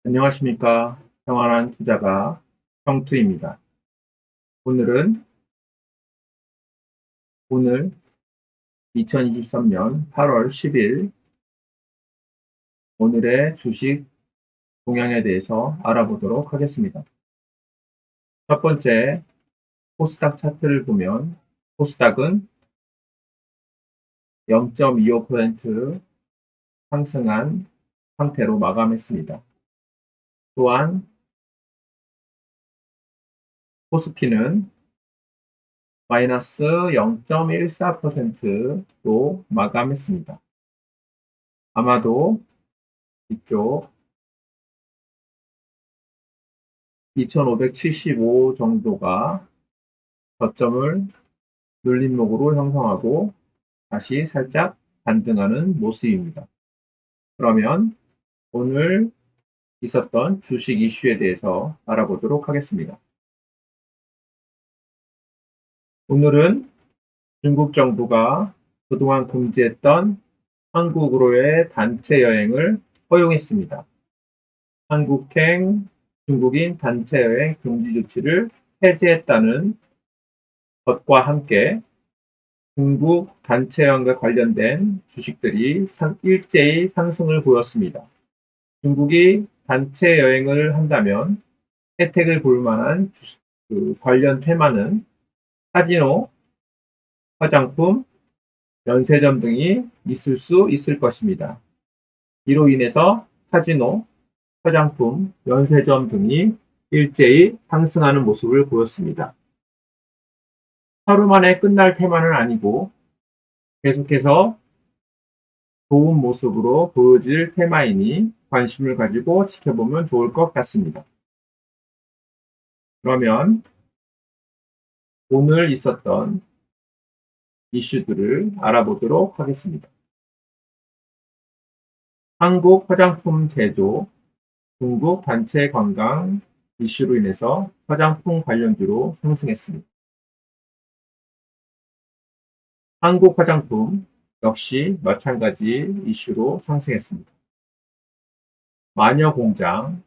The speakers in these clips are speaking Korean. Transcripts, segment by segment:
안녕하십니까. 평안한 투자가 형투입니다. 오늘은 오늘 2023년 8월 10일 오늘의 주식 동향에 대해서 알아보도록 하겠습니다. 첫 번째, 코스닥 차트를 보면 코스닥은 0.25% 상승한 상태로 마감했습니다. 또한 코스피는 마이너스 0.14%로 마감했습니다. 아마도 이쪽 2575 정도가 저점을 눌림목으로 형성하고 다시 살짝 반등하는 모습입니다. 그러면 오늘 있었던 주식 이슈에 대해서 알아보도록 하겠습니다. 오늘은 중국 정부가 그동안 금지했던 한국으로의 단체 여행을 허용했습니다. 한국행 중국인 단체 여행 금지 조치를 해제했다는 것과 함께 중국 단체 여행과 관련된 주식들이 일제히 상승을 보였습니다. 중국이 단체 여행을 한다면 혜택을 볼 만한 관련 테마는 카지노, 화장품, 면세점 등이 있을 수 있을 것입니다. 이로 인해서 카지노, 화장품, 면세점 등이 일제히 상승하는 모습을 보였습니다. 하루 만에 끝날 테마는 아니고 계속해서 좋은 모습으로 보여질 테마이니 관심을 가지고 지켜보면 좋을 것 같습니다. 그러면 오늘 있었던 이슈들을 알아보도록 하겠습니다. 한국 화장품 제조, 중국 단체 관광 이슈로 인해서 화장품 관련주로 상승했습니다. 한국 화장품 역시 마찬가지 이슈로 상승했습니다. 마녀 공장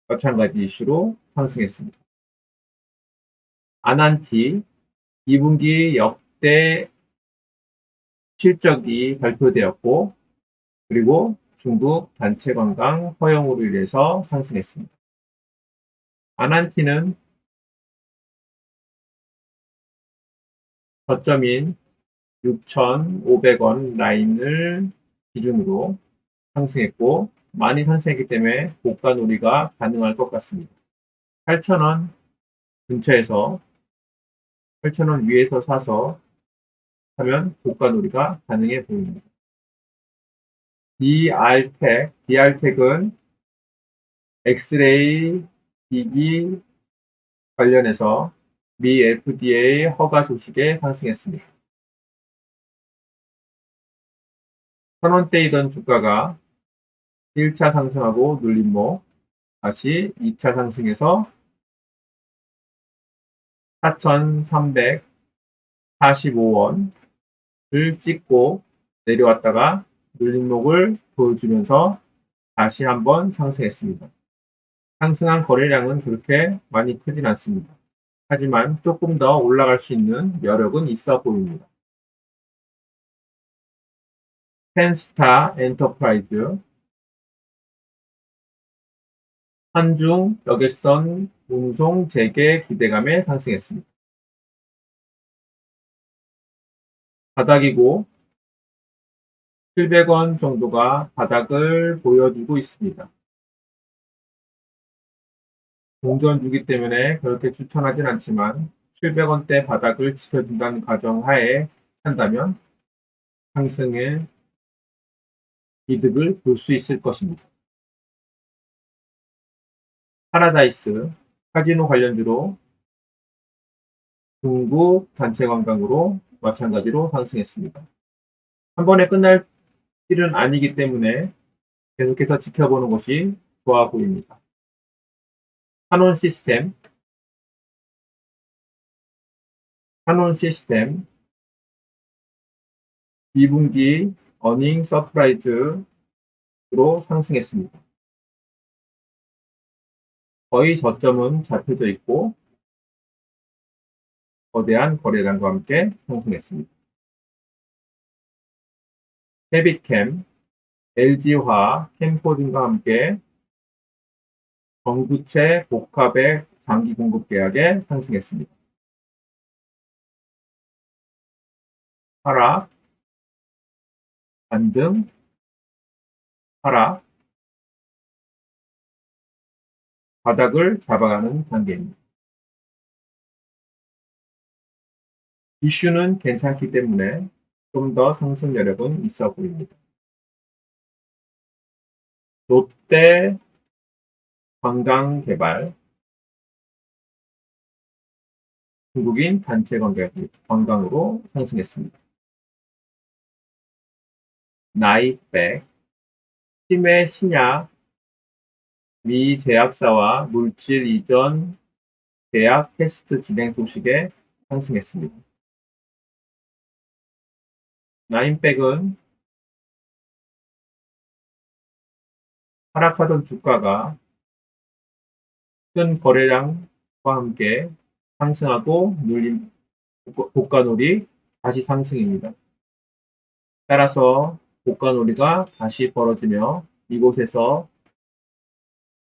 마찬가지 이슈로 상승했습니다. 아난티 2분기 역대 실적이 발표되었고 그리고 중국 단체 관광 허용으로 인해서 상승했습니다. 아난티는 저점인 6,500원 라인을 기준으로 상승했고 많이 상승했기 때문에 고가 놀이가 가능할 것 같습니다. 8,000원 근처에서 8,000원 위에서 사서 하면 고가 놀이가 가능해 보입니다. DR텍은 엑스레이 기기 관련해서 미 FDA 허가 소식에 상승했습니다. 1,000원대이던 주가가 1차 상승하고 눌림목, 다시 2차 상승해서 4,345원을 찍고 내려왔다가 눌림목을 보여주면서 다시 한번 상승했습니다. 상승한 거래량은 그렇게 많이 크진 않습니다. 하지만 조금 더 올라갈 수 있는 여력은 있어 보입니다. 펜스타 엔터프라이즈 한중 여객선 운송 재개 기대감에 상승했습니다. 바닥이고 700원 정도가 바닥을 보여주고 있습니다. 동전주기 때문에 그렇게 추천하진 않지만 700원대 바닥을 지켜준다는 가정하에 한다면 상승의 이득을 볼 수 있을 것입니다. 파라다이스 카지노 관련주로 중국 단체 관광으로 마찬가지로 상승했습니다. 한 번에 끝날 일은 아니기 때문에 계속해서 지켜보는 것이 좋아 보입니다. 한온 시스템 2분기 어닝 서프라이즈로 상승했습니다. 거의 저점은 잡혀져 있고 거대한 거래량과 함께 상승했습니다. 헤비캠, LG화, 캠코딩과 함께 전구체 복합의 장기 공급 계약에 상승했습니다. 하락, 반등, 하락, 바닥을 잡아가는 단계입니다. 이슈는 괜찮기 때문에 좀 더 상승 여력은 있어 보입니다. 롯데 관광개발, 중국인 단체 관광으로 상승했습니다. 나이백, 치매 신약, 미 제약사와 물질 이전 계약 테스트 진행 소식에 상승했습니다. 나인백은 하락하던 주가가 큰 거래량과 함께 상승하고 눌림 고가놀이 다시 상승입니다. 따라서 고가놀이가 다시 벌어지며 이곳에서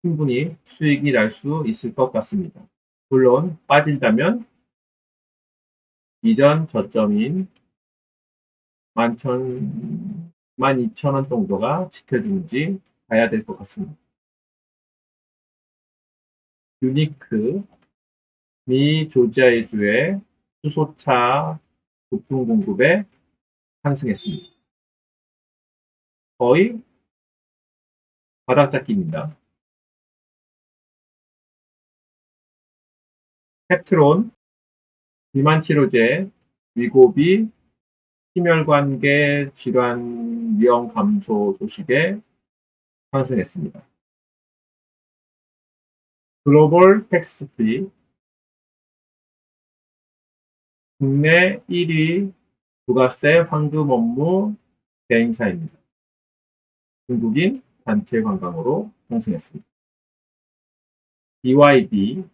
충분히 수익이 날 수 있을 것 같습니다. 물론 빠진다면 이전 저점인 12,000원 정도가 지켜지는지 봐야 될 것 같습니다. 유니크, 미 조지아주의 수소차 부품 공급에 상승했습니다. 거의 바닥잡기입니다. 펩트론, 비만치료제, 위고비, 심혈관계 질환 위험 감소 소식에 상승했습니다. 글로벌 텍스프리, 국내 1위 부가세 환급 업무 대행사입니다. 중국인 단체 관광으로 상승했습니다. BYD,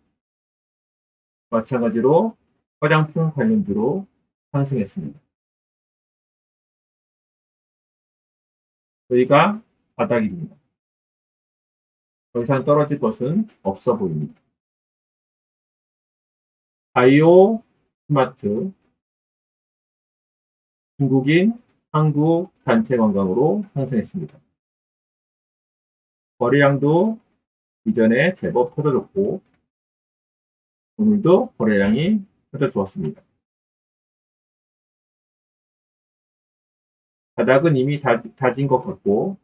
마찬가지로 화장품 관련주로 상승했습니다. 저희가 바닥입니다. 더 이상 떨어질 것은 없어 보입니다. 바이오 스마트, 중국인 한국 단체 관광으로 상승했습니다. 거래량도 이전에 제법 터져줬고 오늘도 거래량이 터져주었습니다. 바닥은 이미 다진 것 같고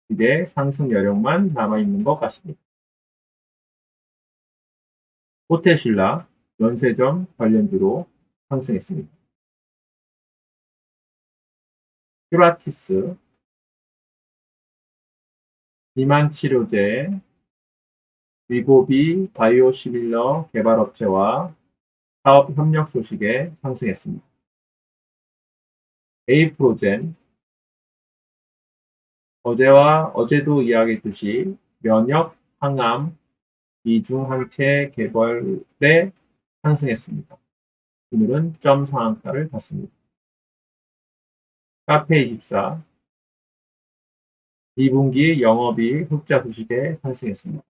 이제 상승 여력만 남아있는 것 같습니다. 호텔신라, 면세점 관련주로 상승했습니다. 큐라티스, 비만치료제, 위고비 바이오시밀러 개발업체와 사업 협력 소식에 상승했습니다. 에이프로젠, 어제도 이야기했듯이 면역, 항암, 이중항체 개발에 상승했습니다. 오늘은 점 상한가를 봤습니다. 카페24, 2분기 영업이익 흑자 소식에 상승했습니다.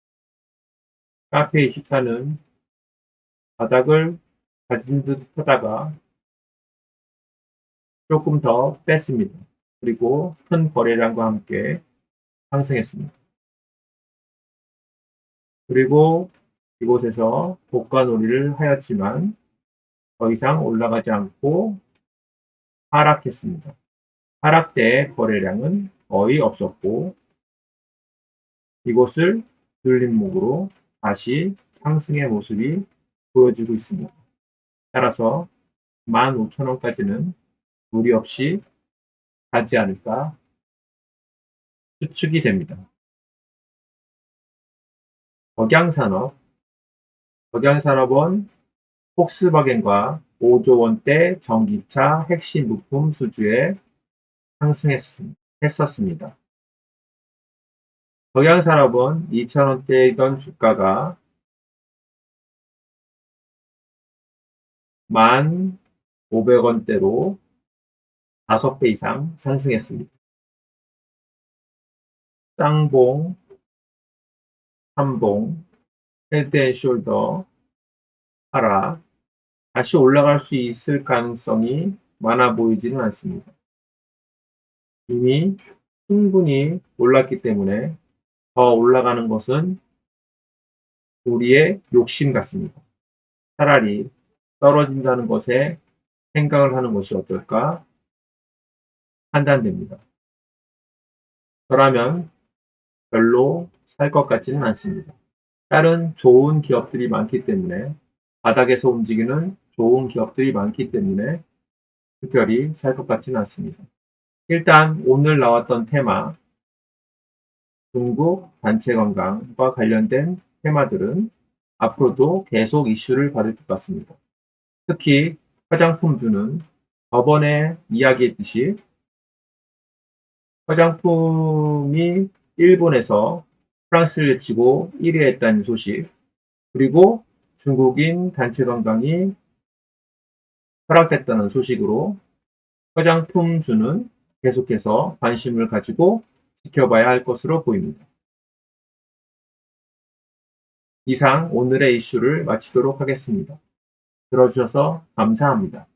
카페24는 바닥을 가진 듯 하다가 조금 더 뺐습니다. 그리고 큰 거래량과 함께 상승했습니다. 그리고 이곳에서 고가놀이를 하였지만 더 이상 올라가지 않고 하락했습니다. 하락 때 거래량은 거의 없었고 이곳을 눌림목으로 다시 상승의 모습이 보여지고 있습니다. 따라서 15,000원까지는 무리 없이 가지 않을까 추측이 됩니다. 덕양산업은 폭스바겐과 5조 원대 전기차 핵심 부품 수주에 상승했었습니다. 동양산업은 2,000원대이던 주가가 1,500원대로 5배 이상 상승했습니다. 쌍봉, 삼봉, 헤드앤숄더 하락, 다시 올라갈 수 있을 가능성이 많아 보이지는 않습니다. 이미 충분히 올랐기 때문에 더 올라가는 것은 우리의 욕심 같습니다. 차라리 떨어진다는 것에 생각을 하는 것이 어떨까 판단됩니다. 저라면 별로 살 것 같지는 않습니다. 다른 좋은 기업들이 많기 때문에, 바닥에서 움직이는 좋은 기업들이 많기 때문에 특별히 살 것 같지는 않습니다. 일단 오늘 나왔던 테마, 중국 단체 관광과 관련된 테마들은 앞으로도 계속 이슈를 받을 것 같습니다. 특히 화장품주는 저번에 이야기했듯이 화장품이 일본에서 프랑스를 치고 1위 했다는 소식, 그리고 중국인 단체 관광이 허락됐다는 소식으로 화장품주는 계속해서 관심을 가지고 지켜봐야 할 것으로 보입니다. 이상 오늘의 이슈를 마치도록 하겠습니다. 들어주셔서 감사합니다.